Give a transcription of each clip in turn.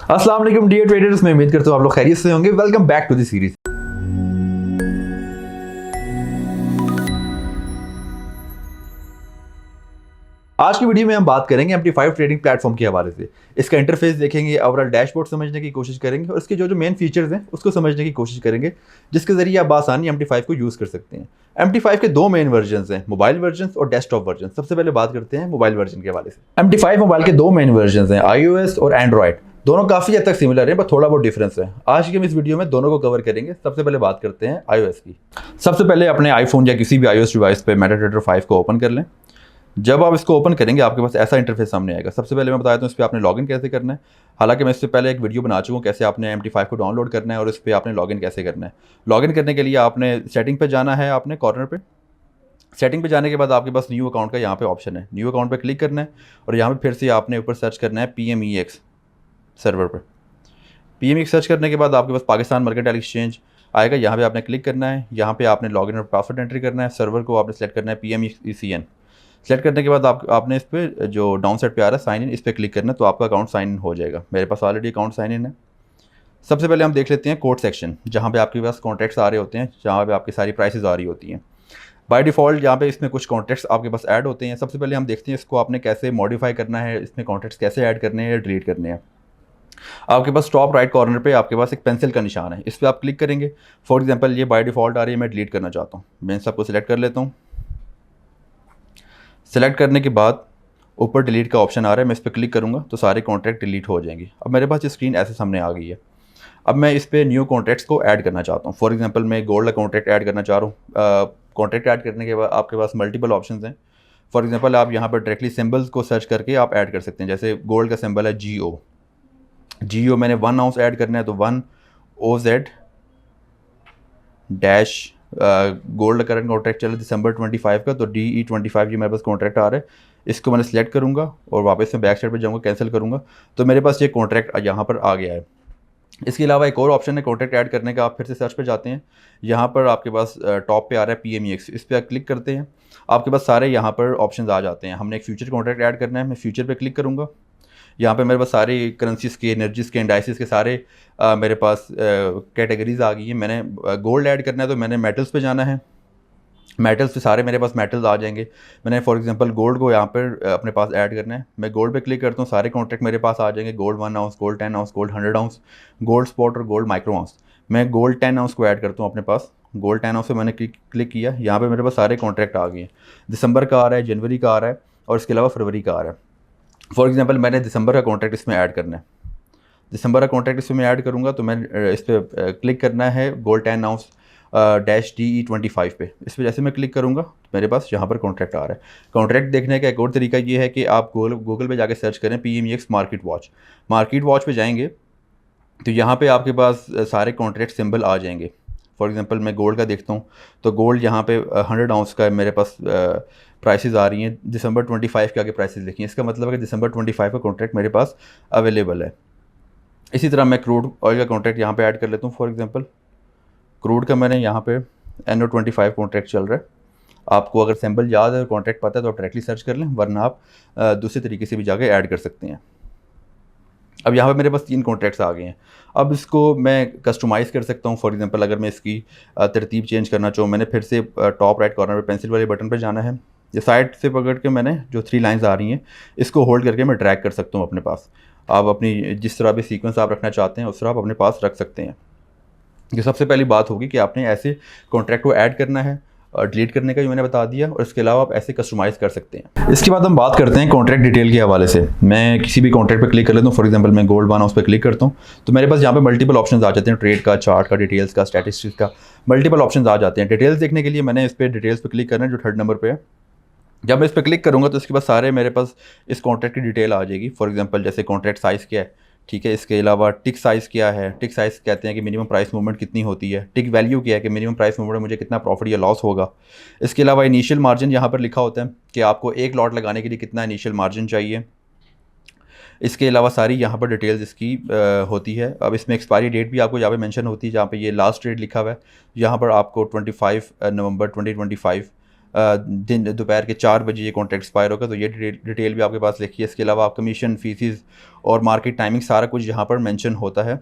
अस्सलाम वालेकुम dear traders, मैं उम्मीद करता हूँ आप लोग खैरियत से होंगे। Welcome back to the series. आज की वीडियो में हम बात करेंगे MT5 ट्रेडिंग प्लेटफॉर्म के हवाले से। इसका इंटरफेस देखेंगे, ओवरऑल डैशबोर्ड समझने की कोशिश करेंगे और इसके जो मेन फीचर्स हैं उसको समझने की कोशिश करेंगे, जिसके जरिए आप आसानी MT5 को यूज़ कर सकते हैं। MT5 के दो मेन वर्जन हैं, मोबाइल वर्जन और डेस्कटॉप वर्जन। सबसे पहले बात करते हैं मोबाइल वर्जन के हवाले से। MT5 मोबाइल के दो मेन वर्जन हैं, iOS और एंड्रॉयड। दोनों काफ़ी हद तक सिमिलर हैं, पर थोड़ा बहुत डिफरेंस है। आज की हम इस वीडियो में दोनों को कवर करेंगे। सबसे पहले बात करते हैं iOS की। सबसे पहले अपने आईफोन या किसी भी iOS डिवाइस पे MetaTrader 5 को ओपन कर लें। जब आप इसको ओपन करेंगे आपके पास ऐसा इंटरफेस सामने आएगा। सबसे पहले मैं बताया था इस पर आपने लॉगिन कैसे करना है। हालांकि मैं इससे पहले एक वीडियो बना चुका हूँ कैसे आपने MT5 को डाउनलोड करना है और इस पर आपने लॉगिन कैसे करना है। लॉगिन करने के लिए आपने सेटिंग पे जाना है, आपने कॉर्नर पे। सेटिंग पे जाने के बाद आपके पास न्यू अकाउंट का यहाँ पे ऑप्शन है, न्यू अकाउंट पे क्लिक करना है और यहाँ पे फिर से आपने ऊपर सर्च करना है PMEX सर्वर पर। PMEX सर्च करने के बाद आपके पास पाकिस्तान मर्केंटाइल एक्सचेंज आएगा, यहाँ पे आपने क्लिक करना है। यहाँ पे आपने लॉगिन और पासवर्ड एंट्री करना है। सर्वर को आपने सेलेक्ट करना है PMECN। सेलेक्ट करने के बाद आपने इस पर जो डाउन साइड पे आ रहा है साइन इन, इस पर क्लिक करना है तो आपका अकाउंट साइन इन हो जाएगा। मेरे पास ऑलरेडी अकाउंट साइन इन है। सबसे पहले हम देख लेते हैं कोड सेक्शन, जहाँ पे आपके पास कॉन्ट्रैक्ट्स आ रहे होते हैं, जहाँ पे आपकी सारी प्राइसेस आ रही होती हैं। बाय डिफ़ॉल्ट यहाँ पे इसमें कुछ कॉन्ट्रैक्ट्स आपके पास ऐड होते हैं। सबसे पहले हम देखते हैं इसको आपने कैसे मॉडिफाई करना है, इसमें कॉन्ट्रैक्ट्स कैसे ऐड करने हैं या डिलीट करने हैं। आपके पास टॉप राइट कॉर्नर पे आपके पास एक पेंसिल का निशान है, इस पर आप क्लिक करेंगे। फॉर एग्जांपल ये बाय डिफ़ॉल्ट आ रही है, मैं डिलीट करना चाहता हूँ। मैं इन सबको सिलेक्ट कर लेता हूँ। सेलेक्ट करने के बाद ऊपर डिलीट का ऑप्शन आ रहा है, मैं इस पर क्लिक करूँगा तो सारे कॉन्ट्रैक्ट डिलीट हो जाएंगे। अब मेरे पास ये स्क्रीन ऐसे सामने आ गई है। अब मैं इस पर न्यू कॉन्ट्रैक्ट्स को ऐड करना चाहता हूँ। फॉर एग्जांपल मैं गोल्ड का कॉन्ट्रैक्ट ऐड करना चाह रहा हूँ। कॉन्ट्रैक्ट ऐड करने के बाद आपके पास मल्टीपल ऑप्शंस हैं। फॉर एग्जांपल आप यहाँ पर डायरेक्टली सिंबल्स को सर्च करके आप ऐड कर सकते हैं। जैसे गोल्ड का सिंबल है GO मैंने 1 आउंस ऐड करना है तो 1 OZ dash gold current contract चल रहा है दिसंबर 25 का, तो DE25 ये मेरे पास कॉन्ट्रैक्ट आ रहा है। इसको मैंने सेलेक्ट करूँगा और वापस मैं बैक साइड पर जाऊँगा, कैंसिल करूँगा तो मेरे पास ये कॉन्ट्रैक्ट यहाँ पर आ गया है। इसके अलावा एक और ऑप्शन है कॉन्ट्रैक्ट ऐड करने का। आप फिर से सर्च पे जाते हैं, यहाँ पर आपके पास टॉप पे आ रहा है PMEX, इस पर क्लिक करते हैं। आपके पास सारे यहाँ पर ऑप्शंस आ जाते हैं। हमने एक फ्यूचर कॉन्ट्रैक्ट ऐड करना है, मैं फ्यूचर पे क्लिक करूँगा। यहाँ पे मेरे पास सारे करेंसीज के, एनर्जीज के, इंडाइसिस के सारे मेरे पास कैटेगरीज आ गई हैं। मैंने गोल्ड ऐड करना है तो मैंने मेटल्स पे जाना है। मेटल्स पे सारे मेरे पास मेटल्स आ जाएंगे। मैंने फॉर एग्जांपल गोल्ड को यहाँ पर अपने पास ऐड करना है। मैं गोल्ड पे क्लिक करता हूँ, सारे कॉन्ट्रैक्ट मेरे पास आ जाएंगे। Gold 1 ounce, gold 10 ounce, gold 100 ounce, gold spot और गोल्ड माइक्रो आउंस। मैं गोल्ड 10 आउंस को ऐड करता हूँ अपने पास। गोल्ड 10 आउंस पे मैंने क्लिक किया, यहाँ पर मेरे पास सारे कॉन्ट्रैक्ट आ गए हैं। दिसंबर का आ रहा है, जनवरी का आ रहा है और इसके अलावा फरवरी का आ रहा है। फॉर एग्जांपल मैंने दिसंबर का कॉन्ट्रैक्ट इसमें ऐड करना है। दिसंबर का कॉन्ट्रैक्ट इसमें ऐड करूँगा तो मैं इस पर क्लिक करना है गोल्ड 10 आउंस डैश DE25 पे। इस पर जैसे मैं क्लिक करूँगा तो मेरे पास यहाँ पर कॉन्ट्रैक्ट आ रहा है। कॉन्ट्रैक्ट देखने का एक और तरीका ये है कि आप गूगल पे जाके सर्च करें PMEX मार्केट वॉच पे जाएंगे तो यहाँ पे आपके पास सारे कॉन्ट्रैक्ट सिंबल आ जाएंगे। फॉर एग्जांपल मैं गोल्ड का देखता हूँ तो गोल्ड यहाँ पे 100 आउंस का मेरे पास प्राइसेस आ रही हैं। दिसंबर 25 के आगे प्राइसेस लिखी हैं, इसका मतलब है कि दिसंबर 25 का कॉन्ट्रैक्ट मेरे पास अवेलेबल है। इसी तरह मैं क्रूड ऑयल का कॉन्ट्रैक्ट यहाँ पे ऐड कर लेता हूँ। फॉर एग्जांपल क्रूड का मैंने यहाँ पे NO25 कॉन्ट्रैक्ट चल रहा है। आपको अगर सिंबल याद है, कॉन्ट्रैक्ट पता है तो आप डायरेक्टली सर्च कर लें, वरना आप दूसरे तरीके से भी जाके ऐड कर सकते हैं। अब यहाँ पे मेरे पास 3 कॉन्ट्रैक्ट्स आ गए हैं। अब इसको मैं कस्टमाइज़ कर सकता हूँ। फॉर एग्जांपल अगर मैं इसकी तरतीब चेंज करना चाहूँ, मैंने फिर से टॉप राइट कॉर्नर पे पेंसिल वाले बटन पे जाना है। ये साइड से पकड़ के मैंने जो 3 लाइंस आ रही हैं इसको होल्ड करके मैं ड्रैग कर सकता हूँ अपने पास। आप अपनी जिस तरह भी सीक्वेंस आप रखना चाहते हैं उस तरह आप अपने पास रख सकते हैं। ये सबसे पहली बात होगी कि आपने ऐसे कॉन्ट्रैक्ट को ऐड करना है, और डिलीट करने का भी मैंने बता दिया, और इसके अलावा आप ऐसे कस्टमाइज़ कर सकते हैं। इसके बाद हम बात करते हैं कॉन्ट्रैक्ट डिटेल के हवाले से। मैं किसी भी कॉन्ट्रैक्ट पे क्लिक कर लेता हूँ। फॉर एग्जांपल मैं गोल्ड 1 आउंस पे क्लिक करता हूँ तो मेरे पास यहाँ पे मल्टीपल ऑप्शंस आ जाते हैं, ट्रेड का, चार्ट का, डिटेल्स का, स्टैटिस्टिक्स का, मल्टीपल ऑप्शंस आ जाते हैं। डिटेल्स देखने के लिए मैंने इस पर डिटेल्स पे क्लिक करना है जो 3rd नंबर पे है। जब मैं इस पर क्लिक करूँगा तो इसके बाद सारे मेरे पास इस कॉन्ट्रैक्ट की डिटेल आ जाएगी। फॉर एग्जांपल जैसे कॉन्ट्रैक्ट साइज़ क्या है, ठीक है, इसके अलावा टिक साइज़ क्या है। टिक साइज़ कहते हैं कि मिनिमम प्राइस मूवमेंट कितनी होती है। टिक वैल्यू क्या है कि मिनिमम प्राइस मूवमेंट में मुझे कितना प्रॉफिट या लॉस होगा। इसके अलावा इनिशियल मार्जिन यहाँ पर लिखा होता है कि आपको एक लॉट लगाने के लिए कितना इनिशियल मार्जिन चाहिए। इसके अलावा सारी यहाँ पर डिटेल्स इसकी होती है। अब इसमें एक्सपायरी डेट भी आपको यहाँ पे मेंशन होती है, जहाँ पे ये लास्ट डेट लिखा हुआ है। यहाँ पर आपको 25 नवंबर 2025 दिन दोपहर के 4 बजे ये कॉन्ट्रैक्ट एक्सपायर होगा, तो ये डिटेल भी आपके पास लिखी है। इसके अलावा आप कमीशन, फीसिस और मार्केट टाइमिंग सारा कुछ यहाँ पर मेंशन होता है।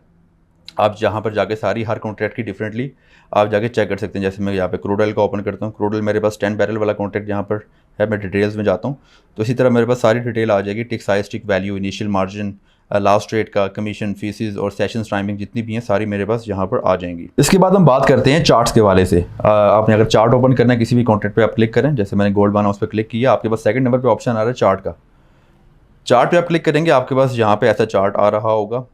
आप जहाँ पर जाके सारी हर कॉन्ट्रैक्ट की डिफरेंटली आप जाके चेक कर सकते हैं। जैसे मैं यहाँ पे क्रूड ऑयल का ओपन करता हूँ, क्रूड ऑयल मेरे पास 10 बैरल वाला कॉन्ट्रैक्ट यहाँ पर है, मैं डिटेल्स में जाता हूँ तो इसी तरह मेरे पास सारी डिटेल आ जाएगी, tick size, tick value, initial margin, last rate का, कमीशन, फीसिस और सेशंस टाइमिंग जितनी भी हैं सारी मेरे पास यहाँ पर आ जाएंगी। इसके बाद हम बात करते हैं चार्ट्स के वाले से। आपने अगर चार्ट ओपन करना है किसी भी कॉन्ट्रैक्ट पे आप क्लिक करें, जैसे मैंने गोल्ड बाना उस पर क्लिक किया, आपके पास सेकंड नंबर पे ऑप्शन आ रहा है चार्ट का। चार्ट पे आप क्लिक करेंगे, आपके पास यहाँ पे ऐसा चार्ट आ रहा होगा।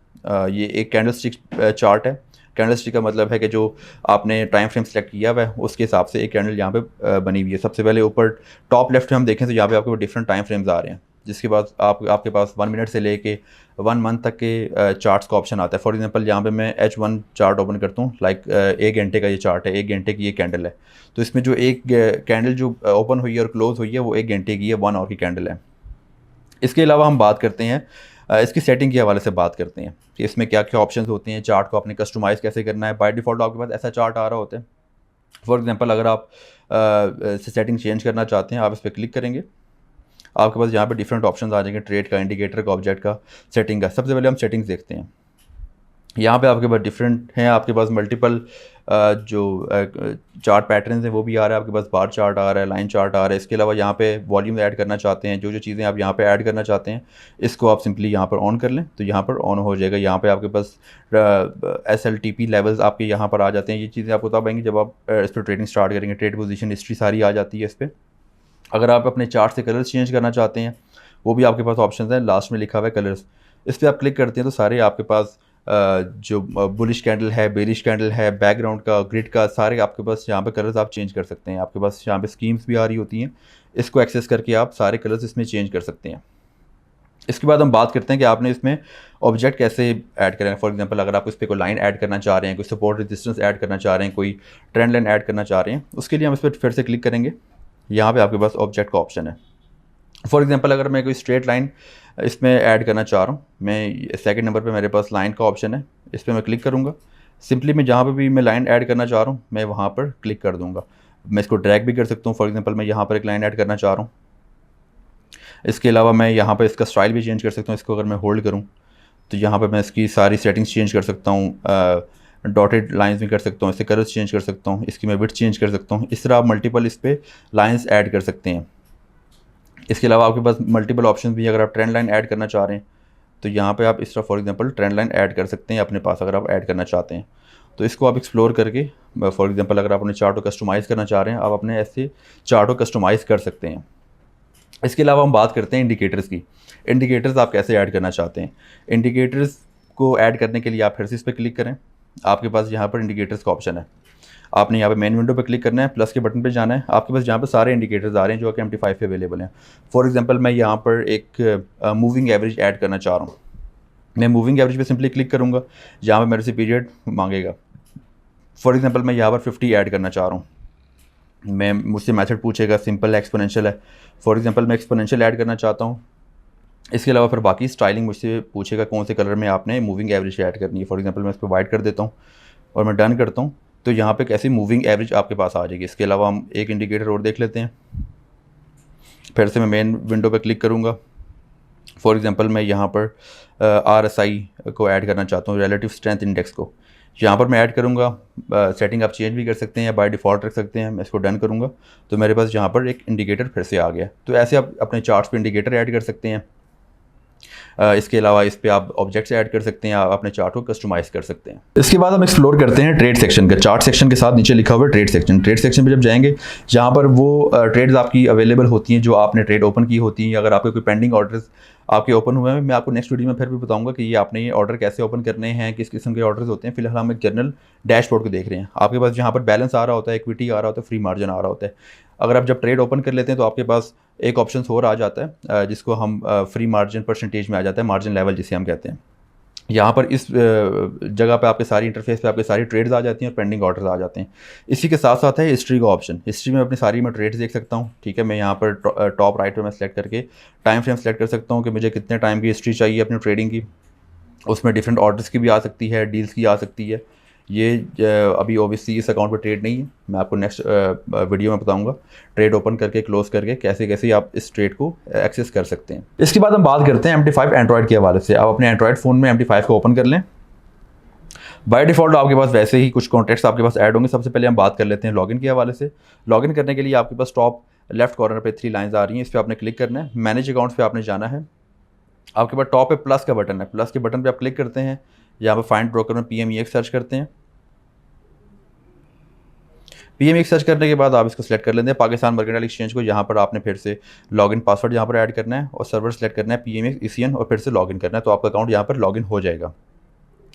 ये एक कैंडलस्टिक चार्ट है। कैंडलस्टिक का मतलब है कि जो आपने टाइम फ्रेम सेलेक्ट किया हुआ है उसके हिसाब से एक कैंडल यहाँ पे बनी हुई है। सबसे पहले ऊपर टॉप लेफ्ट में हम देखें तो यहाँ पे आपको डिफरेंट टाइम फ्रेम्स आ रहे हैं, जिसके बाद आपके पास 1 मिनट से लेके 1 मंथ तक के चार्ट्स का ऑप्शन आता है। फॉर एग्जांपल यहाँ पे मैं H1 चार्ट ओपन करता हूँ, लाइक 1 घंटे का ये चार्ट है, 1 घंटे की ये कैंडल है। तो इसमें जो एक कैंडल जो ओपन हुई है और क्लोज हुई है वो 1 घंटे की है, 1 आवर की कैंडल है। इसके अलावा हम बात करते हैं इसकी सेटिंग के हवाले से बात करते हैं कि इसमें क्या क्या ऑप्शंस होते हैं, चार्ट को आपने कस्टमाइज़ कैसे करना है। बाय डिफ़ॉल्ट आपके पास ऐसा चार्ट आ रहा होता है। फॉर एग्जांपल अगर आप सेटिंग चेंज करना चाहते हैं, आप इस पर क्लिक करेंगे, आपके पास यहाँ पे डिफरेंट ऑप्शंस आ जाएंगे, ट्रेड का, इंडिकेटर का, ऑब्जेक्ट का, सेटिंग का। सबसे पहले हम सेटिंग्स देखते हैं। यहाँ पे आपके पास डिफरेंट हैं, आपके पास मल्टीपल जो चार्ट पैटर्न्स हैं वो भी आ रहा है, आपके पास बार चार्ट आ रहा है, लाइन चार्ट आ रहा है। इसके अलावा यहाँ पे वॉल्यूम ऐड करना चाहते हैं, जो जो चीज़ें आप यहाँ पे ऐड करना चाहते हैं इसको आप सिंपली यहाँ पर ऑन कर लें तो यहाँ पर ऑन हो जाएगा। यहाँ पे आपके पास SLTP लेवल्स आपके यहाँ पर आ जाते हैं। ये चीज़ें आपको तब आएंगी जब आप इस पर ट्रेडिंग स्टार्ट करेंगे। ट्रेड पोजीशन हिस्ट्री सारी आ जाती है इस पर। अगर आप अपने चार्ट से कलर्स चेंज करना चाहते हैं वो भी आपके पास ऑप्शन है, लास्ट में लिखा हुआ है कलर्स। इस पर आप क्लिक करते हैं तो सारे आपके पास जो बुलिश कैंडल है, बेरिश कैंडल है, बैकग्राउंड का, ग्रिड का, सारे आपके पास यहाँ पे कलर्स आप चेंज कर सकते हैं। आपके पास यहाँ पे स्कीम्स भी आ रही होती हैं, इसको एक्सेस करके आप सारे कलर्स इसमें चेंज कर सकते हैं। इसके बाद हम बात करते हैं कि आपने इसमें ऑब्जेक्ट कैसे ऐड करें। फॉर एग्जांपल अगर आप इस पर कोई लाइन ऐड करना चाह रहे हैं, कोई सपोर्ट रेजिस्टेंस ऐड करना चाह रहे हैं, कोई ट्रेंड लाइन ऐड करना चाह रहे हैं, उसके लिए हम इस पर फिर से क्लिक करेंगे। यहाँ पर आपके पास ऑब्जेक्ट का ऑप्शन है। फॉर एग्जांपल अगर मैं कोई स्ट्रेट लाइन इसमें ऐड करना चाह रहा हूँ, मैं सेकंड नंबर पे मेरे पास लाइन का ऑप्शन है, इस पर मैं क्लिक करूँगा। सिंपली मैं जहाँ पे भी मैं लाइन ऐड करना चाह रहा हूँ मैं वहाँ पर क्लिक कर दूँगा। मैं इसको ड्रैग भी कर सकता हूँ। फॉर एग्जांपल मैं यहाँ पर एक लाइन ऐड करना चाह रहा हूँ। इसके अलावा मैं यहाँ पर इसका स्टाइल भी चेंज कर सकता हूँ। इसको अगर मैं होल्ड करूँ तो यहाँ पर मैं इसकी सारी सेटिंग्स चेंज कर सकता हूँ। डॉटेड लाइंस भी कर सकता हूँ, इससे कलर्स चेंज कर सकता हूँ, इसकी मैं विड्थ चेंज कर सकता हूँ। इस तरह आप मल्टीपल इस पर लाइन्स ऐड कर सकते हैं। इसके अलावा आपके पास मल्टीपल ऑप्शन भी, अगर आप ट्रेंड लाइन ऐड करना चाह रहे हैं तो यहाँ पे आप इस तरह for example trend line add कर सकते हैं अपने पास, अगर आप ऐड करना चाहते हैं तो इसको आप एक्सप्लोर करके, फॉर एग्जांपल अगर आप अपने चार्ट को कस्टमाइज़ करना चाह रहे हैं आप अपने ऐसे चार्ट को कस्टमाइज़ कर सकते हैं। इसके अलावा हम बात करते हैं इंडिकेटर्स की। इंडिकेटर्स आप कैसे ऐड करना चाहते हैं। इंडिकेटर्स को ऐड करने के लिए आप फिर से इस पर क्लिक करें, आपके पास यहाँ पर इंडिकेटर्स का ऑप्शन है। आपने यहाँ पे मेन विंडो पे क्लिक करना है, प्लस के बटन पे जाना है, आपके पास यहाँ पे सारे इंडिकेटर्स आ रहे हैं जो कि MT5 पे अवेलेबल हैं। फॉर एग्जांपल मैं यहाँ पर एक मूविंग एवरेज ऐड करना चाह रहा हूँ। मैं मूविंग एवरेज पे सिंपली क्लिक करूँगा, जहाँ पे मेरे से पीरियड मांगेगा। फॉर एग्जांपल मैं यहाँ पर 50 ऐड करना चाह रहा हूँ। मैं मुझसे मेथड पूछेगा, सिंपल एक्सपोनेंशियल है। फॉर एग्जांपल मैं एक्सपोनेंशियल ऐड करना चाहता हूँ। इसके अलावा फिर बाकी स्टाइलिंग मुझसे पूछेगा कौन से कलर में आपने मूविंग एवरेज ऐड करनी है। फॉर एग्जांपल मैं इस पर वाइट कर देता हूँ और मैं डन करता हूँ तो यहाँ पे कैसी मूविंग एवरेज आपके पास आ जाएगी। इसके अलावा हम एक इंडिकेटर और देख लेते हैं। फिर से मैं मेन विंडो पे क्लिक करूँगा। फॉर एग्जांपल मैं यहाँ पर RSI को ऐड करना चाहता हूँ, रिलेटिव स्ट्रेंथ इंडेक्स को। यहाँ पर मैं ऐड करूँगा। सेटिंग आप चेंज भी कर सकते हैं या बाय डिफ़ॉल्ट रख सकते हैं। मैं इसको डन करूँगा तो मेरे पास यहाँ पर एक इंडिकेटर फिर से आ गया। तो ऐसे आप अपने चार्ट्स पर इंडिकेटर ऐड कर सकते हैं। इसके अलावा इस पे आप ऑब्जेक्ट्स ऐड कर सकते हैं, आप अपने चार्ट को कस्टमाइज़ कर सकते हैं। इसके बाद हम एक्सप्लोर करते हैं ट्रेड सेक्शन का। चार्ट सेक्शन के साथ नीचे लिखा हुआ है ट्रेड सेक्शन। ट्रेड सेक्शन पे जब जाएंगे, जहाँ पर वो ट्रेड्स आपकी अवेलेबल होती हैं जो आपने ट्रेड ओपन की होती हैं। अगर आपके कोई पेंडिंग ऑर्डर्स आपके ओपन हुए हैं, मैं आपको नेक्स्ट वीडियो में फिर भी बताऊंगा कि ये आपने ये ऑर्डर कैसे ओपन करने हैं, किस किस्म के ऑर्डर्स होते हैं। फिलहाल हम एक जनरल डैशबोर्ड को देख रहे हैं। आपके पास जहाँ पर बैलेंस आ रहा होता है, इक्विटी आ रहा होता है, फ्री मार्जिन आ रहा होता है। अगर आप जब ट्रेड ओपन कर लेते हैं तो आपके पास एक ऑप्शन और आ जाता है जिसको हम फ्री मार्जिन परसेंटेज में आ जाता है, मार्जिन लेवल जिसे हम कहते हैं। यहाँ पर इस जगह पे आपके सारी इंटरफेस पे आपके सारी ट्रेड्स आ जाती हैं और पेंडिंग ऑर्डर्स आ जाते हैं। इसी के साथ साथ है हिस्ट्री का ऑप्शन। हिस्ट्री में अपनी सारी मैं ट्रेड्स देख सकता हूँ। ठीक है, मैं यहाँ पर टॉप राइट पे मैं सेलेक्ट करके टाइम फ्रेम सेलेक्ट कर सकता हूँ कि मुझे कितने टाइम की हिस्ट्री चाहिए अपनी ट्रेडिंग की। उसमें डिफरेंट ऑर्डर्स की भी आ सकती है, डील्स की आ सकती है। ये अभी ओबियसली इस अकाउंट पर ट्रेड नहीं है, मैं आपको नेक्स्ट वीडियो में बताऊंगा ट्रेड ओपन करके क्लोज करके कैसे कैसे आप इस ट्रेड को एक्सेस कर सकते हैं। इसके बाद हम बात करते हैं MT5 एंड्रॉयड के हवाले से। आप अपने एंड्रॉयड फ़ोन में MT5 को ओपन कर लें। बाय डिफ़ॉल्ट आपके पास वैसे ही कुछ कॉन्टैक्ट्स आपके पास ऐड होंगे। सबसे पहले हम बात कर लेते हैं लॉगिन के हवाले से। लॉगिन करने के लिए आपके पास टॉप लेफ्ट कॉर्नर पे 3 लाइंस आ रही हैं, इस पर आपने क्लिक करना है। मैनेज अकाउंट्स पे आपने जाना है। आपके पास टॉप पे प्लस का बटन है, प्लस के बटन पे आप क्लिक करते हैं। यहाँ पर फाइंड ब्रोकर में PMEX सर्च करते हैं। PMEX सर्च करने के बाद आप इसको सेलेक्ट कर लेते हैं पाकिस्तान मर्केंटाइल एक्सचेंज को। यहाँ पर आपने फिर से लॉगिन पासवर्ड यहाँ पर ऐड करना है और सर्वर सेलेक्ट करना है PMEX ECN और फिर से लॉगिन करना है, तो आपका अकाउंट यहाँ पर लॉगिन हो जाएगा।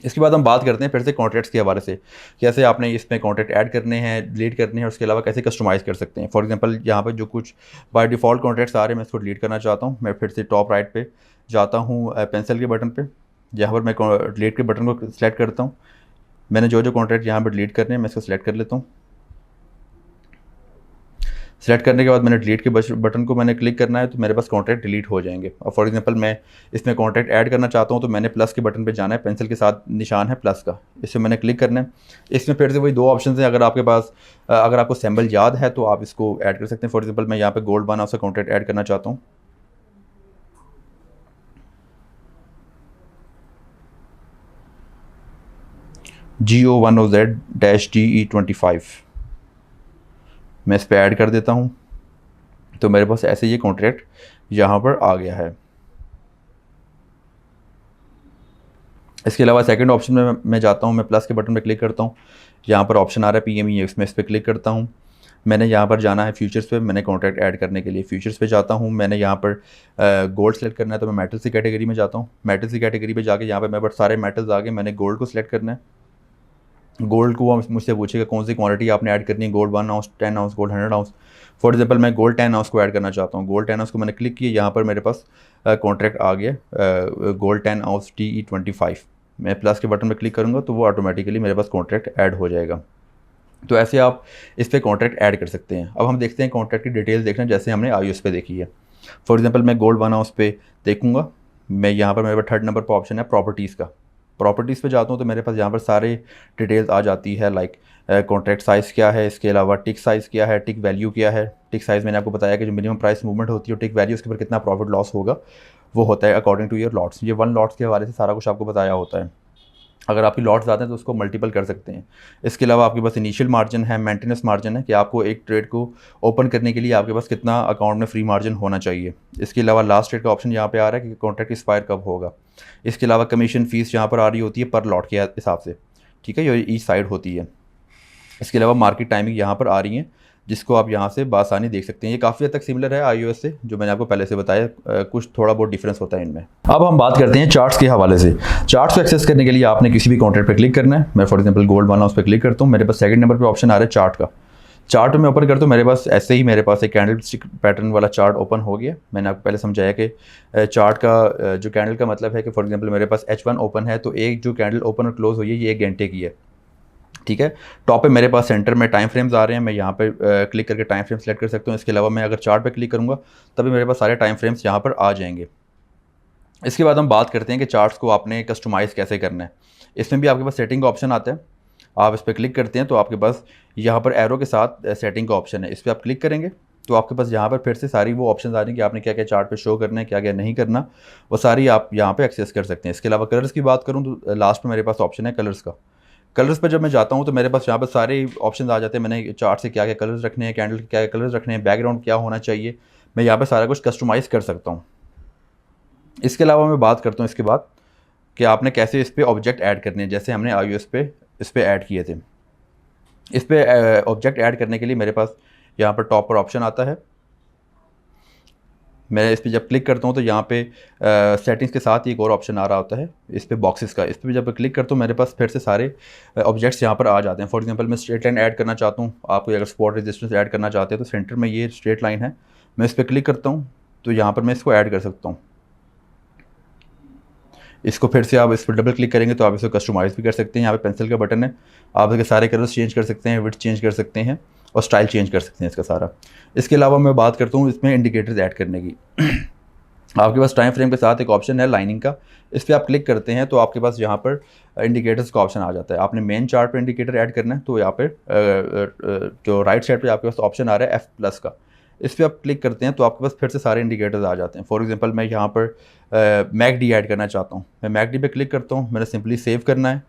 इसके बाद हम बात करते हैं फिर से कॉन्ट्रैक्ट्स के हवाले से, कैसे आपने इसमें कॉन्ट्रैक्ट ऐड करने हैं, डिलीट करने हैं और उसके अलावा कैसे कस्टमाइज़ कर सकते हैं। फॉर एग्जांपल यहाँ पर जो कुछ बाय डिफ़ॉल्ट कॉन्ट्रैक्ट्स आ रहे हैं मैं इसको डिलीट करना चाहता हूँ। मैं फिर से टॉप राइट पे जाता हूँ पेंसिल के बटन पे, यहाँ पर मैं डिलीट के बटन को सिलेक्ट करता हूँ। मैंने जो कॉन्ट्रैक्ट यहाँ पर डिलीट करने हैं मैं इसको सिलेक्ट कर लेता हूँ। सेलेक्ट करने के बाद मैंने डिलीट के बटन को मैंने क्लिक करना है तो मेरे पास कॉन्ट्रैक्ट डिलीट हो जाएंगे। और फॉर एग्जांपल मैं इसमें कॉन्ट्रैक्ट ऐड करना चाहता हूं तो मैंने प्लस के बटन पे जाना है, पेंसिल के साथ निशान है प्लस का, इससे मैंने क्लिक करना है। इसमें फिर से वही 2 ऑप्शन हैं। अगर आपके पास अगर आपको सिंबल याद है तो आप इसको ऐड कर सकते हैं। फॉर एग्जाम्पल मैं यहाँ पर गोल्ड बना उसका कॉन्ट्रैक्ट ऐड करना चाहता हूँ। GO10Z-DE25 मैं इस पर ऐड कर देता हूँ, तो मेरे पास ऐसे ये कॉन्ट्रैक्ट यहाँ पर आ गया है। इसके अलावा सेकंड ऑप्शन में मैं जाता हूँ, मैं प्लस के बटन पे क्लिक करता हूँ। यहाँ पर ऑप्शन आ रहा है PMEX, मैं इस पर क्लिक करता हूँ। मैंने यहाँ पर जाना है फ्यूचर्स पे, मैंने कॉन्ट्रैक्ट ऐड करने के लिए फ्यूचर्स पे जाता हूँ। मैंने यहाँ पर गोल्ड सेलेक्ट करना है तो मैं मेटल्स की कैटेगरी में जाता हूँ। मेटल्स की कैटेगरी पे जाके यहाँ पर मेरे पास सारे मेटल्स आ गए, मैंने गोल्ड को सिलेक्ट करना है। गोल्ड को वो मुझसे पूछेगा कौन सी क्वांटिटी आपने ऐड करनी है, gold 1 ounce, 10 ounce, gold 100 ounce. For example मैं गोल्ड 10 आउंस को ऐड करना चाहता हूँ। गोल्ड 10 आउंस को मैंने क्लिक किया, यहाँ पर मेरे पास कॉन्ट्रैक्ट आ गया गोल्ड 10 आउंस DE25। मैं प्लस के बटन पर क्लिक करूँगा तो वो ऑटोमेटिकली मेरे पास कॉन्ट्रैक्ट ऐड हो जाएगा। तो ऐसे आप इस पर कॉन्ट्रैक्ट ऐड कर सकते हैं। अब हम देखते हैं कॉन्ट्रैक्ट की डिटेल्स देखना जैसे हमने iOS पे देखी है। फॉर एग्जांपल मैं गोल्ड 1 आउंस पे देखूँगा, मैं यहाँ पर मेरे पास 3rd नंबर पर ऑप्शन है प्रॉपर्टीज़ का। प्रॉपर्टीज़ पे जाता हूँ तो मेरे पास यहाँ पर सारे डिटेल्स आ जाती है, लाइक कॉन्ट्रैक्ट साइज़ क्या है, इसके अलावा टिक साइज़ क्या है, टिक वैल्यू क्या है। टिक साइज़ मैंने आपको बताया कि जो मिनिमम प्राइस मूवमेंट होती है, टिक वैल्यू उसके ऊपर कितना प्रॉफिट लॉस होगा वो होता है अकॉर्डिंग टू योर लॉट्स। ये 1 लॉट्स के हवाले से सारा कुछ आपको बताया होता है। अगर आपकी लॉट्स ज़्यादा हैं तो उसको मल्टीपल कर सकते हैं। इसके अलावा आपके पास इनिशियल मार्जिन है, मेंटेनेंस मार्जिन है कि आपको एक ट्रेड को ओपन करने के लिए आपके पास कितना अकाउंट में फ्री मार्जिन होना चाहिए। इसके अलावा लास्ट ट्रेड का ऑप्शन यहाँ पे आ रहा है कि कॉन्ट्रैक्ट एक्सपायर कब होगा। इसके अलावा कमीशन फीस यहाँ पर आ रही होती है पर लॉट के हिसाब से, ठीक है, ये ईच साइड होती है। इसके अलावा मार्केट टाइमिंग यहाँ पर आ रही है जिसको आप यहाँ से बासानी देख सकते हैं। ये काफ़ी हद तक सिमिलर है iOS से, जो मैंने आपको पहले से बताया, कुछ थोड़ा बहुत डिफरेंस होता है इनमें। अब हम बात करते हैं चार्ट्स के हवाले से। चार्ट्स को एक्सेस करने के लिए आपने किसी भी कॉन्ट्रैक्ट पे क्लिक करना है। मैं फॉर एग्जांपल गोल्ड वाला उस पर क्लिक करता हूँ, मेरे पास 2nd नंबर पर ऑप्शन आ रहा है चार्ट का। चार्ट में ओपन करता हूँ, मेरे पास ऐसे ही मेरे पास एक कैंडल स्टिक पैटर्न वाला चार्ट ओपन हो गया। मैंने आपको पहले समझाया कि चार्ट का जो कैंडल का मतलब है कि फॉर एग्जांपल मेरे पास H1 ओपन है तो एक जो कैंडल ओपन और क्लोज हुई है ये 1 घंटे की है, ठीक है। टॉप पे मेरे पास सेंटर में टाइम फ्रेम्स आ रहे हैं, मैं यहाँ पे क्लिक करके टाइम फ्रेम सेलेक्ट कर सकता हूँ। इसके अलावा मैं अगर चार्ट पे क्लिक करूँगा तभी मेरे पास सारे टाइम फ्रेम्स यहाँ पर आ जाएंगे। इसके बाद हम बात करते हैं कि चार्ट्स को आपने कस्टमाइज़ कैसे करना है। इसमें भी आपके पास सेटिंग का ऑप्शन आता है, आप इस पर क्लिक करते हैं तो आपके पास यहाँ पर एरो के साथ सेटिंग का ऑप्शन है। इस पर आप क्लिक करेंगे तो आपके पास यहाँ पर फिर से सारी वो ऑप्शन आ रही हैं कि आपने क्या क्या चार्ट पे शो करना है, क्या क्या नहीं करना, वो सारी आप यहाँ पे एक्सेस कर सकते हैं। इसके अलावा कलर्स की बात करूँ तो लास्ट में मेरे पास ऑप्शन है कलर्स का। कलर्स पर जब मैं जाता हूँ तो मेरे पास यहाँ पर सारे ऑप्शन आ जाते हैं। मैंने चार्ट से क्या क्या कलर्स रखने हैं, कैंडल के क्या क्या कलर्स रखने हैं, बैकग्राउंड क्या होना चाहिए, मैं यहाँ पर सारा कुछ कस्टमाइज़ कर सकता हूँ। इसके अलावा मैं बात करता हूँ इसके बाद कि आपने कैसे इस पर ऑब्जेक्ट ऐड करने हैं, जैसे हमने iOS पे इस पर ऐड किए थे। इस पर ऑब्जेक्ट ऐड करने के लिए मेरे पास यहाँ पर टॉप पर ऑप्शन आता है। मैं इस पर जब क्लिक करता हूँ तो यहाँ पे सेटिंग्स के साथ ही एक और ऑप्शन आ रहा होता है इस पर बॉक्सेस का। इस पर जब क्लिक करता हूँ मेरे पास फिर से सारे ऑब्जेक्ट्स यहाँ पर आ जाते हैं। फॉर एग्जांपल मैं स्ट्रेट लाइन ऐड करना चाहता हूँ, आप अगर स्पॉट रेजिस्टेंस ऐड करना चाहते हैं तो सेंटर में ये स्ट्रेट लाइन है, मैं इस पर क्लिक करता हूँ तो यहाँ पर मैं इसको ऐड कर सकता हूँ। इसको फिर से आप इस पर डबल क्लिक करेंगे तो आप इसको कस्टमाइज़ भी कर सकते हैं। यहाँ पे पेंसिल का बटन है, आप इसके सारे कलर्स चेंज कर सकते हैं, विड्थ चेंज कर सकते हैं और स्टाइल चेंज कर सकते हैं इसका सारा। इसके अलावा मैं बात करता हूँ इसमें इंडिकेटर्स ऐड करने की। आपके पास टाइम फ्रेम के साथ एक ऑप्शन है लाइनिंग का, इस पर आप क्लिक करते हैं तो आपके पास यहाँ पर इंडिकेटर्स का ऑप्शन आ जाता है। आपने मेन चार्ट पर इंडिकेटर ऐड करना है तो यहाँ पर जो राइट साइड पे आपके पास ऑप्शन आ रहा है F+ का, इस पर आप क्लिक करते हैं तो आपके पास फिर से सारे इंडिकेटर्स आ जाते हैं। फॉर एग्जांपल मैं यहाँ पर मैकडी ऐड करना चाहता हूँ, मैं मैकडी पे क्लिक करता हूँ, मैंने सिंपली सेव करना है,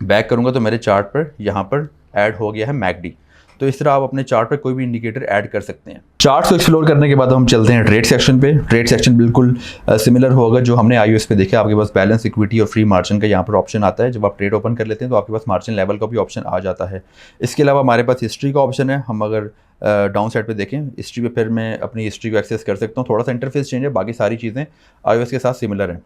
बैक करूँगा तो मेरे चार्ट पर यहाँ पर ऐड हो गया है मैकडी। तो इस तरह आप अपने चार्ट पर कोई भी इंडिकेटर ऐड कर सकते हैं। चार्ट्स को एक्सप्लोर करने के बाद हम चलते हैं ट्रेड सेक्शन पे। ट्रेड सेक्शन बिल्कुल सिमिलर होगा जो हमने iOS पे देखा। आपके पास बैलेंस, इक्विटी और फ्री मार्जिन का यहाँ पर ऑप्शन आता है। जब आप ट्रेड ओपन कर लेते हैं तो आपके पास मार्जिन लेवल का भी ऑप्शन आ जाता है। इसके अलावा हमारे पास हिस्ट्री का ऑप्शन है। हम अगर डाउन साइड पे देखें हिस्ट्री पे, फिर मैं अपनी हिस्ट्री को एक्सेस कर सकता हूँ। थोड़ा सा इंटरफेस चेंज है, बाकी सारी चीज़ें iOS के साथ सिमिलर हैं।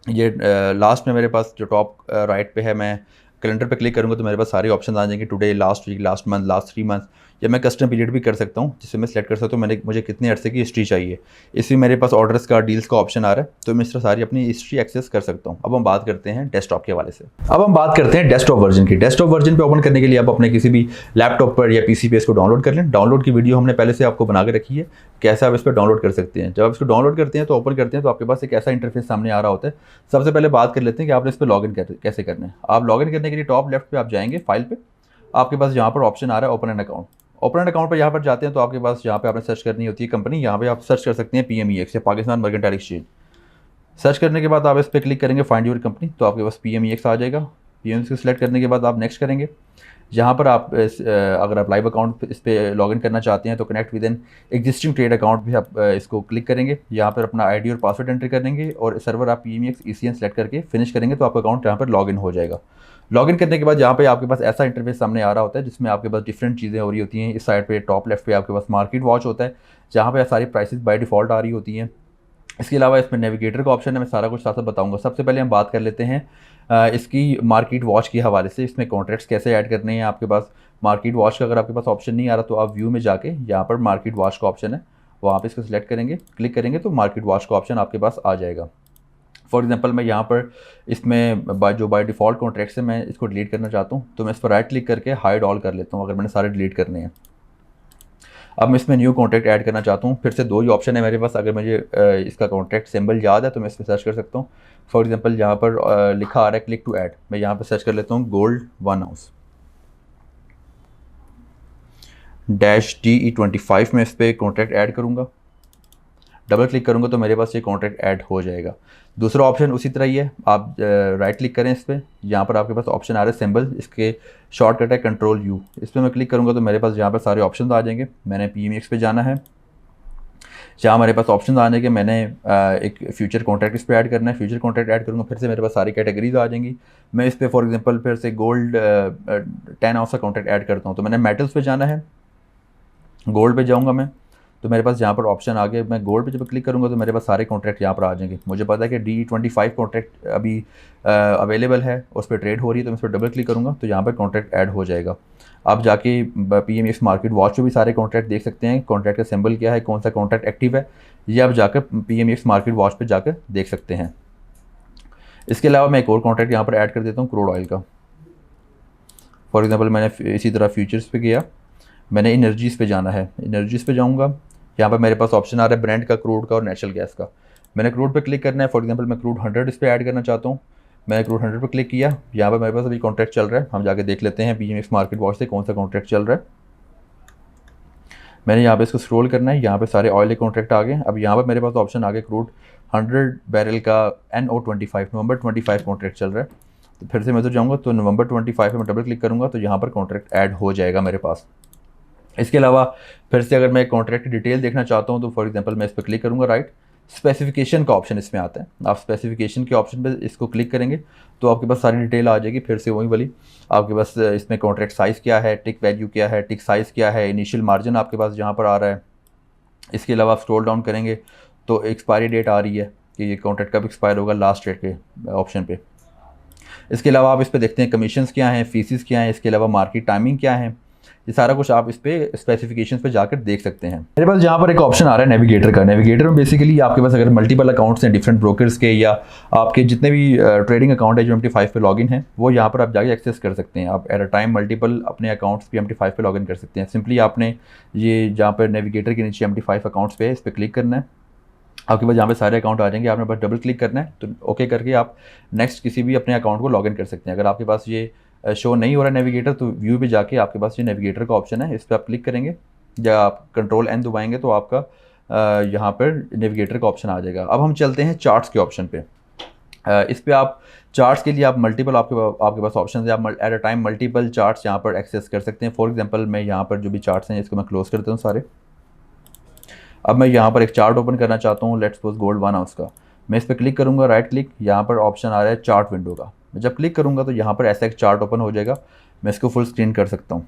ये लास्ट में मेरे पास जो टॉप राइट पे है, मैं कैलेंडर पे क्लिक करूँगा तो मेरे पास सारे ऑप्शन आ जाएंगे, today, last week, last month, last 3 month, या मैं कस्टम पीरियड भी कर सकता हूँ जिससे मैं सेलेक्ट कर सकता हूँ मुझे कितने अरसे की हिस्ट्री चाहिए। इसमें मेरे पास ऑर्डर्स का, डील्स का ऑप्शन आ रहा है, तो मैं इस तरह सारी अपनी हिस्ट्री एक्सेस कर सकता हूँ। अब हम बात करते हैं डेस्कटॉप के हवाले से। अब हम बात करते हैं डेस्कटॉप वर्जन की। डेस्कटॉप वर्जन पे ओपन करने के लिए आप अपने किसी भी लैपटॉप पर या पीसी पे इसको डाउनलोड कर लें। डाउनलोड की वीडियो हमने पहले से आपको बना के रखी है, कैसे आप इस पर डाउनलोड कर सकते हैं। जब आप इसको डाउनलोड करते हैं तो ओपन करते हैं तो आपके पास एक ऐसा इंटरफेस सामने आ रहा होता है। सबसे पहले बात कर लेते हैं कि आपने इस पर लॉगिन कैसे करना है। आप लॉगिन करने के लिए टॉप लेफ्ट पे आप जाएंगे, फाइल पे, आपके पास यहाँ पर ऑप्शन आ रहा है open an account. Open an account पर यहाँ पर जाते हैं तो आपके पास यहाँ पे आपने सर्च करनी होती है कंपनी। यहाँ पे आप सर्च कर सकते हैं PMEX या पाकिस्तान मर्केंटाइल एक्सचेंज। सर्च करने के बाद आप इस पर क्लिक करेंगे फाइंड योर कंपनी, तो आपके पास PMEX आ जाएगा। PMEX को सिलेक्ट करने के बाद आप नेक्स्ट करेंगे। यहाँ पर आप अगर आप लाइव अकाउंट इस पर लॉगिन करना चाहते हैं तो connect with an existing trade account भी आप इसको क्लिक करेंगे। यहाँ पर अपना ID और पासवर्ड एंटर कर देंगे और सर्वर आप PMEX ECN सेलेक्ट करके फिनिश करेंगे तो आपका अकाउंट यहाँ पर लॉगिन हो जाएगा। लॉगिन करने के बाद यहाँ पे आपके पास ऐसा इंटरफेस सामने आ रहा होता है जिसमें आपके पास डिफरेंट चीज़ें हो रही होती हैं। इस साइड पे टॉप लेफ्ट पे आपके पास मार्केट वॉच होता है जहाँ पे सारी प्राइसेस बाय डिफ़ॉल्ट आ रही होती हैं। इसके अलावा इसमें नेविगेटर का ऑप्शन है, मैं सारा कुछ साथ साथ बताऊंगा। सबसे पहले हम बात कर लेते हैं इसकी मार्केट वॉच के हवाले से। इसमें कॉन्ट्रैक्ट्स कैसे ऐड करने हैं। आपके पास मार्केट वॉच का अगर आपके पास ऑप्शन नहीं आ रहा तो आप व्यू में जाके यहाँ पर मार्केट वॉच का ऑप्शन है, वहाँ पर इसको सिलेक्ट करेंगे, क्लिक करेंगे तो मार्केट वॉच का ऑप्शन आपके पास आ जाएगा। फॉर एग्जांपल मैं यहाँ पर इसमें बाय डिफ़ॉल्ट कॉन्ट्रैक्ट्स है, मैं इसको डिलीट करना चाहता हूँ तो मैं इस पर राइट क्लिक करके हाइड ऑल कर लेता हूँ अगर मैंने सारे डिलीट करने हैं। अब मैं इसमें न्यू कॉन्ट्रैक्ट ऐड करना चाहता हूँ। फिर से 2 ही ऑप्शन है मेरे पास। अगर मुझे इसका कॉन्ट्रैक्ट सिंबल याद है तो मैं इस पर सर्च कर सकता हूँ। फॉर एग्जांपल यहाँ पर लिखा आ रहा है क्लिक टू ऐड, मैं यहाँ पर सर्च कर लेता हूँ गोल्ड 1 आउंस -DE25 में इस पर कॉन्ट्रैक्ट ऐड करूँगा। डबल क्लिक करूँगा तो मेरे पास ये कॉन्ट्रैक्ट ऐड हो जाएगा। दूसरा ऑप्शन उसी तरह ही है, आप राइट क्लिक करें इस पर, यहाँ पर आपके पास ऑप्शन आ रहा है सिंबल, इसके शॉर्टकट है Ctrl+U। इस पर मैं क्लिक करूँगा तो मेरे पास यहाँ पर सारे ऑप्शन आ जाएंगे। मैंने PMEX पे जाना है, जहाँ मेरे पास ऑप्शन आने के मैंने एक फ्यूचर कॉन्ट्रैक्ट इस पर ऐड करना है। फ्यूचर कॉन्ट्रैक्ट ऐड करूँगा, फिर से मेरे पास सारी कैटेगरीज आ जाएंगी। मैं इस पर फॉर एग्जांपल फिर से गोल्ड 10 आउंस का कॉन्ट्रैक्ट ऐड करता हूँ तो मैंने मेटल्स पे जाना है, गोल्ड पे जाऊँगा मैं तो मेरे पास यहाँ पर ऑप्शन आ गया। मैं गोल्ड पे जब क्लिक करूँगा तो मेरे पास सारे कॉन्ट्रैक्ट यहाँ पर आ जाएंगे। मुझे पता है कि DE25 कॉन्ट्रैक्ट अभी अवेलेबल है, उस पर ट्रेड हो रही है, तो मैं इस पर डबल क्लिक करूँगा तो यहाँ पर कॉन्ट्रैक्ट ऐड हो जाएगा। आप जाके PMEX मार्केट वॉच पे भी सारे कॉन्ट्रैक्ट देख सकते हैं, कॉन्ट्रैक्ट का सिंबल क्या है, कौन सा कॉन्ट्रैक्ट एक्टिव है, ये आप जाकर PMEX मार्केट वॉच पर जाकर देख सकते हैं। इसके अलावा मैं एक और कॉन्ट्रैक्ट यहाँ पर ऐड कर देता हूँ क्रूड ऑयल का। फॉर एग्जाम्पल मैंने इसी तरह फ्यूचर्स पे गया, मैंने एनर्जीज़ पे जाना है, एनर्जीज़ पे जाऊँगा। यहाँ पर मेरे पास ऑप्शन आ रहा है ब्रांड का, क्रूड का और नेचुरल गैस का। मैंने क्रूड पे क्लिक करना है। फॉर एग्जांपल मैं क्रूड 100 इस पर ऐड करना चाहता हूँ। मैंने क्रूड 100 पे क्लिक किया, यहाँ पर मेरे पास अभी कॉन्ट्रैक्ट चल रहा है, हम जाके देख लेते हैं PMEX मार्केट वॉच से कौन सा कॉन्ट्रैक्ट चल रहा है। मैंने यहाँ पे इसको स्क्रॉल करना है, यहाँ पे सारे ऑयल के कॉन्ट्रैक्ट आ गए। अब यहाँ पर मेरे पास ऑप्शन आ गया क्रूड 100 बैरल का NO25 नवंबर 25 कॉन्ट्रैक्ट चल रहा है। तो फिर से मैं तो जाऊँगा तो नवंबर 25 में डबल क्लिक करूँगा तो यहाँ पर कॉन्ट्रैक्ट ऐड हो जाएगा मेरे पास। इसके अलावा फिर से अगर मैं कॉन्ट्रैक्ट की डिटेल देखना चाहता हूँ तो फॉर एग्जांपल मैं इस पर क्लिक करूँगा, राइट, स्पेसिफिकेशन का ऑप्शन इसमें आता है। आप स्पेसिफिकेशन के ऑप्शन पे इसको क्लिक करेंगे तो आपके पास सारी डिटेल आ जाएगी। फिर से वही वाली, आपके पास इसमें कॉन्ट्रैक्ट साइज़ क्या है, टिक वैल्यू क्या है, टिक साइज़ क्या है, इनिशियल मार्जिन आपके पास जहाँ पर आ रहा है। इसके अलावा आप स्क्रॉल डाउन करेंगे तो एक्सपायरी डेट आ रही है कि ये कॉन्ट्रैक्ट कब एक्सपायर होगा, लास्ट डेट के ऑप्शन पे। इसके अलावा आप इस पर देखते हैं कमीशंस क्या हैं, फीसिस क्या हैं, इसके अलावा मार्केट टाइमिंग क्या है, ये सारा कुछ आप इस पे स्पेसिफिकेशंस पे जाकर देख सकते हैं। मेरे पास यहाँ पर एक ऑप्शन आ रहा है नेविगेटर का। नेविगेटर में बेसिकली आपके पास अगर मल्टीपल अकाउंट्स हैं डिफरेंट ब्रोकर्स के या आपके जितने भी ट्रेडिंग अकाउंट है जो MT5 पे लॉगिन है वो यहाँ पर आप जाके एक्सेस कर सकते हैं। आप एट अ टाइम मल्टीपल अपने अकाउंट्स पे MT5 पे लॉगिन कर सकते हैं। सिंपली आपने ये जहाँ पर नेविगेटर के नीचे MT5 अकाउंट्स पे है इस पर क्लिक करना है। आपके पास यहाँ पे सारे अकाउंट आ जाएंगे। आपने बस डबल क्लिक करना है, तो ओके करके आप नेक्स्ट किसी भी अपने अकाउंट को लॉगिन कर सकते हैं। अगर आपके पास ये शो नहीं हो रहा नेविगेटर, तो व्यू पे जाके आपके पास ये नेविगेटर का ऑप्शन है, इस पर आप क्लिक करेंगे या आप कंट्रोल एन दबाएंगे तो आपका यहाँ पर नेविगेटर का ऑप्शन आ जाएगा। अब हम चलते हैं चार्ट्स के ऑप्शन पे। इस पे आप चार्ट्स के लिए आप मल्टीपल आपके पास ऑप्शन है, आप at a time multiple charts यहाँ पर एक्सेस कर सकते हैं। फॉर एग्जांपल मैं यहाँ पर जो भी चार्ट्स हैं इसको मैं क्लोज करता हूँ सारे। अब मैं यहाँ पर एक चार्ट ओपन करना चाहता हूँ, लेट्स सपोज गोल्ड 1 आउंस का। मैं इस पर क्लिक करूँगा, राइट क्लिक, यहाँ पर ऑप्शन आ रहा है चार्ट विंडो का। मैं जब क्लिक करूँगा तो यहाँ पर ऐसा एक चार्ट ओपन हो जाएगा, मैं इसको फुल स्क्रीन कर सकता हूँ।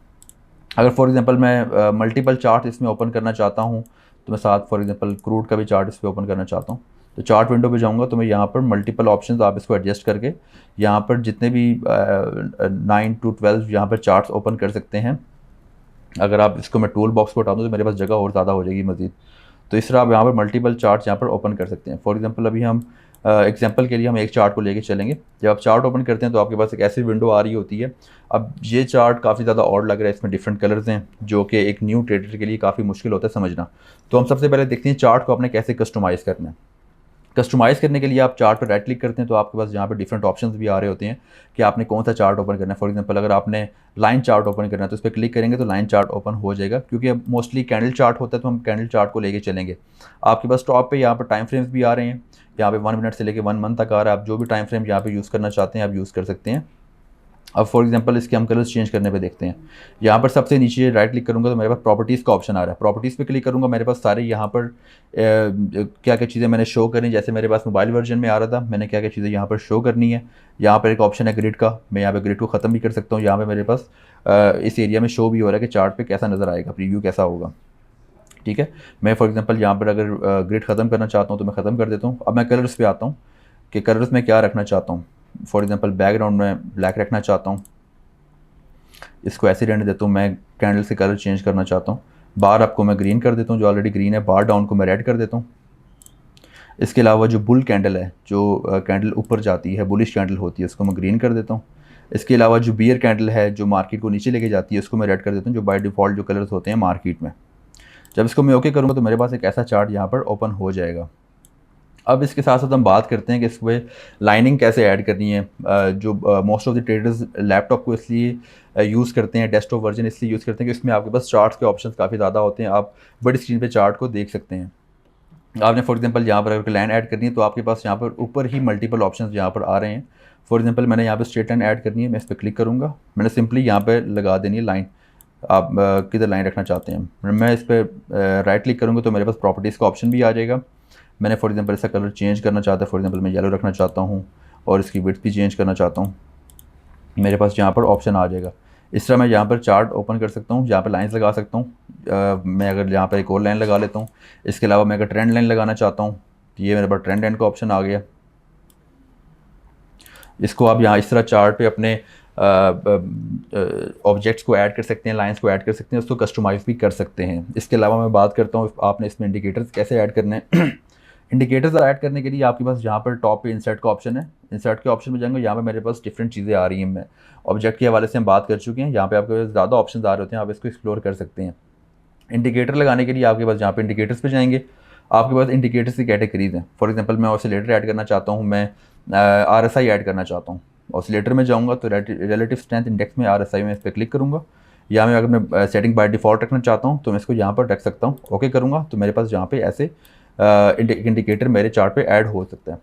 अगर फॉर एग्जांपल मैं मल्टीपल चार्ट इसमें ओपन करना चाहता हूँ, तो मैं साथ फॉर एग्जांपल क्रूड का भी चार्ट इस पर ओपन करना चाहता हूँ, तो चार्ट विंडो पे जाऊँगा तो मैं यहाँ पर मल्टीपल ऑप्शंस, आप इसको एडजस्ट करके यहाँ पर जितने भी 9 to 12 यहाँ पर चार्ट्स ओपन कर सकते हैं। अगर आप इसको मैं टूल बॉक्स को हटा दूँ तो मेरे पास जगह और ज़्यादा हो जाएगी मज़ीद। तो इस तरह आप यहाँ पर मल्टीपल चार्ट्स यहाँ पर ओपन कर सकते हैं। फॉर एग्जांपल अभी हम एग्जांपल के लिए हम एक चार्ट को लेके चलेंगे। जब आप चार्ट ओपन करते हैं तो आपके पास एक ऐसी विंडो आ रही होती है। अब ये चार्ट काफ़ी ज़्यादा ऑड लग रहा है, इसमें डिफरेंट कलर्स हैं जो कि एक न्यू ट्रेडर के लिए काफ़ी मुश्किल होता है समझना। तो हम सबसे पहले देखते हैं चार्ट को आपने कैसे कस्टमाइज़ करना है। कस्टमाइज़ करने के लिए आप चार्ट पर राइट क्लिक करते हैं तो आपके पास यहाँ पर डिफरेंट ऑप्शंस भी आ रहे होते हैं कि आपने कौन सा चार्ट ओपन करना है। फॉर एग्जांपल अगर आपने लाइन चार्ट ओपन करना है तो उस पर क्लिक करेंगे तो लाइन चार्ट ओपन हो जाएगा, क्योंकि अब मोस्टली कैंडल चार्ट होता है तो हम कैंडल चार्ट को लेके चलेंगे। आपके पास टॉप पे यहाँ पर टाइम फ्रेम्स भी आ रहे हैं, यहाँ पे 1 मिनट से लेके 1 मंथ तक आ रहा है। आप जो भी टाइम फ्रेम यहाँ पे यूज़ करना चाहते हैं आप यूज़ कर सकते हैं। अब फॉर एग्जांपल इसके हम कलर्स चेंज करने पे देखते हैं। यहाँ पर सबसे नीचे राइट क्लिक करूँगा तो मेरे पास प्रॉपर्टीज़ का ऑप्शन आ रहा है। प्रॉपर्टीज़ पे क्लिक करूँगा, मेरे पास सारे यहाँ पर क्या क्या चीज़ें मैंने शो करनी, जैसे मेरे पास मोबाइल वर्जन में आ रहा था, मैंने क्या क्या चीज़ें यहाँ पर शो करनी है। यहाँ पर एक ऑप्शन है ग्रिड का, मैं यहाँ पर ग्रिड को ख़त्म भी कर सकता हूँ। यहाँ पर मेरे पास इस एरिया में शो भी हो रहा है कि चार्ट पर कैसा नज़र आएगा, प्रीव्यू कैसा होगा। ठीक है, मैं फॉर एग्जांपल यहाँ पर अगर ग्रिड ख़त्म करना चाहता हूँ तो मैं ख़त्म कर देता हूँ। अब मैं कलर्स पे आता हूँ कि कलर्स में क्या रखना चाहता हूँ। फॉर एग्जांपल बैकग्राउंड में ब्लैक रखना चाहता हूँ, इसको ऐसे रहने देता हूँ। मैं कैंडल से कलर चेंज करना चाहता हूँ, बार आपको मैं ग्रीन कर देता हूँ जो ऑलरेडी ग्रीन है, बार डाउन को मैं रेड कर देता हूँ। इसके अलावा जो बुल कैंडल है, जो कैंडल ऊपर जाती है, बुलिश कैंडल होती है, उसको मैं ग्रीन कर देता हूँ। इसके अलावा जो बियर कैंडल है जो मार्केट को नीचे लेके जाती है, उसको मैं रेड कर देता हूँ, जो बाय डिफ़ॉल्ट जो कलर्स होते हैं मार्केट में। जब इसको मैं ओके करूँगा तो मेरे पास एक ऐसा चार्ट यहाँ पर ओपन हो जाएगा। अब इसके साथ साथ हम बात करते हैं कि इसमें लाइनिंग कैसे ऐड करनी है। जो most of the traders laptop को इसलिए यूज़ करते हैं, डेस्कटॉप वर्जन इसलिए यूज़ करते हैं कि इसमें आपके पास चार्ट्स के ऑप्शंस काफ़ी ज़्यादा होते हैं, आप बड़ी स्क्रीन पे चार्ट को देख सकते हैं। आपने फॉर एग्जांपल यहाँ पर अगर लाइन ऐड करनी है तो आपके पास यहाँ पर ऊपर ही मल्टीपल ऑप्शंस यहाँ पर आ रहे हैं। फॉर एग्जांपल मैंने यहाँ पर स्ट्रेट लाइन ऐड करनी है, मैं इस पर क्लिक करूँगा, मैंने सिंपली यहाँ पर लगा देनी है लाइन। आप किधर लाइन रखना चाहते हैं, मैं इस पर राइट क्लिक करूँगा तो मेरे पास प्रॉपर्टीज़ का ऑप्शन भी आ जाएगा। मैंने फॉर एग्जांपल इसका कलर चेंज करना चाहता है, फॉर एग्जांपल मैं येलो रखना चाहता हूँ और इसकी विड्थ भी चेंज करना चाहता हूँ, मेरे पास यहाँ पर ऑप्शन आ जाएगा। इस तरह मैं यहाँ पर चार्ट ओपन कर सकता हूँ, यहाँ पर लाइंस लगा सकता हूँ। मैं अगर यहाँ पर एक और लाइन लगा लेता हूँ, इसके अलावा मैं अगर ट्रेंड लाइन लगाना चाहता हूँ तो ये मेरे पास ट्रेंड लाइन का ऑप्शन आ गया। इसको आप यहाँ इस तरह चार्ट पे अपने ऑब्जेक्ट्स को ऐड कर सकते हैं, लाइंस को ऐड कर सकते हैं, उसको कस्टमाइज़ भी कर सकते हैं। इसके अलावा मैं बात करता हूँ आपने इसमें इंडिकेटर्स कैसे ऐड करने हैं। इंडिकेटर्स ऐड करने के लिए आपके पास यहाँ पर टॉप पे इंसर्ट का ऑप्शन है, इंसर्ट के ऑप्शन में जाएंगे, यहाँ पे मेरे पास डिफरेंट चीज़ें आ रही हैं। मैं ऑब्जेक्ट के हवाले से हम बात कर चुके हैं, यहाँ पे आपके पास ज़्यादा ऑप्शन आ रहे होते हैं, आप इसको एक्सप्लोर कर सकते हैं। इंडिकेटर लगाने के लिए आपके पास यहाँ पे इंडिकेटर्स पे जाएंगे, आपके पास इंडिकेटर्स की कैटेगरीज हैं। फॉर एग्जांपल मैं ऑसिलेटर ऐड करना चाहता हूँ, मैं RSI ऐड करना चाहता हूँ। ऑसिलेटर में जाऊँगा तो रिलेटिव स्ट्रेंथ इंडेक्स में RSI में इस पर क्लिक करूँगा, या मैं अगर मैं सेटिंग बाय डिफ़ॉल्ट रखना चाहता हूँ तो मैं इसको यहाँ पर रख सकता हूँ। ओके करूँगा तो मेरे पास यहाँ पे ऐसे इंडिकेटर मेरे चार्ट पे ऐड हो सकता है।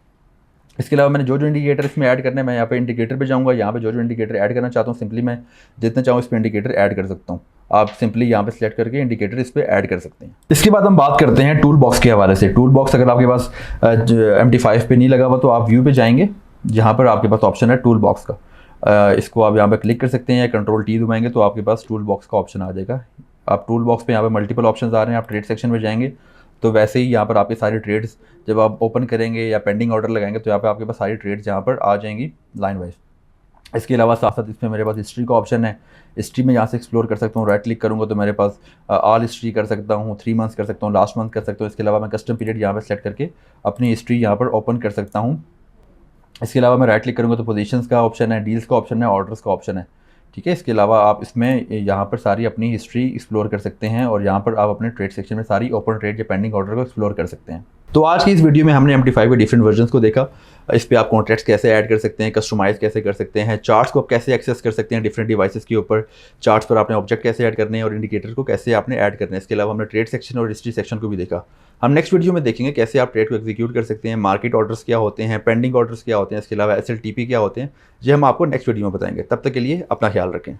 इसके अलावा मैंने जो जो इंडिकेटर इसमें ऐड करना है, मैं यहाँ पे इंडिकेटर पे जाऊँगा, यहाँ पे जो जो इंडिकेटर ऐड करना चाहता हूँ सिंपली मैं जितना चाहूँ इस पर इंडिकेटर ऐड कर सकता हूँ। आप सिंपली यहाँ पे सिलेक्ट करके इंडिकेटर इस पर ऐड कर सकते हैं। इसके बाद हम बात करते हैं टूल बॉक्स के हवाले से। टूल बॉक्स अगर आपके पास MT5 पे नहीं लगा हुआ तो आप व्यू पे जाएंगे, जहाँ पर आपके पास ऑप्शन है टूल बॉक्स का, इसको आप यहाँ पर क्लिक कर सकते हैं या Ctrl+T दबाएंगे तो आपके पास टूल बॉक्स का ऑप्शन आ जाएगा। आप टूल बॉक्स पे यहाँ पे मल्टीपल ऑप्शंस आ रहे हैं, आप ट्रेड सेक्शन में जाएंगे तो वैसे ही यहाँ पर आपके सारे ट्रेड्स जब आप ओपन करेंगे या पेंडिंग ऑर्डर लगाएंगे तो यहाँ पे आपके पास सारी ट्रेड्स यहाँ पर आ जाएंगी लाइन वाइज। इसके अलावा साथ साथ इसमें मेरे पास हिस्ट्री का ऑप्शन है, हिस्ट्री में यहाँ से एक्सप्लोर कर सकता हूँ। राइट क्लिक करूँगा तो मेरे पास ऑल हिस्ट्री कर सकता हूँ, 3 मंथ्स कर सकता हूँ, लास्ट मंथ कर सकता हूँ। इसके अलावा मैं कस्टम पीरियड यहाँ पर सेलेक्ट करके अपनी हिस्ट्री यहाँ पर ओपन कर सकता हूँ। इसके अलावा मैं राइट क्लिक करूँगा तो पोजीशंस का ऑप्शन है, डील्स का ऑप्शन है, ऑर्डर्स का ऑप्शन है। ठीक है, इसके अलावा आप इसमें यहाँ पर सारी अपनी हिस्ट्री एक्सप्लोर कर सकते हैं और यहाँ पर आप अपने ट्रेड सेक्शन में सारी ओपन ट्रेड या पेंडिंग ऑर्डर को एक्सप्लोर कर सकते हैं। तो आज की इस वीडियो में हमने MT5 के डिफरेंट वर्जन्स को देखा। इस पे आप कॉन्ट्रैक्ट्स कैसे ऐड कर सकते हैं, कस्टमाइज़ कैसे कर सकते हैं, चार्ट्स को आप कैसे एक्सेस कर सकते हैं डिफरेंट डिवाइसेस के ऊपर, चार्ट्स पर आपने ऑब्जेक्ट कैसे ऐड करने हैं और इंडिकेटर को कैसे आपने ऐड करना है। इसके अलावा हमने ट्रेड सेक्शन और हिस्ट्री सेक्शन को भी देखा। हम नेक्स्ट वीडियो में देखेंगे कैसे आप ट्रेड को एग्जीक्यूट कर सकते हैं, मार्केट ऑर्डर्स क्या होते हैं, पेंडिंग ऑर्डर्स क्या होते हैं, इसके अलावा SLTP क्या होते हैं। ये हम आपको नेक्स्ट वीडियो में बताएंगे। तब तक के लिए अपना ख्याल रखें।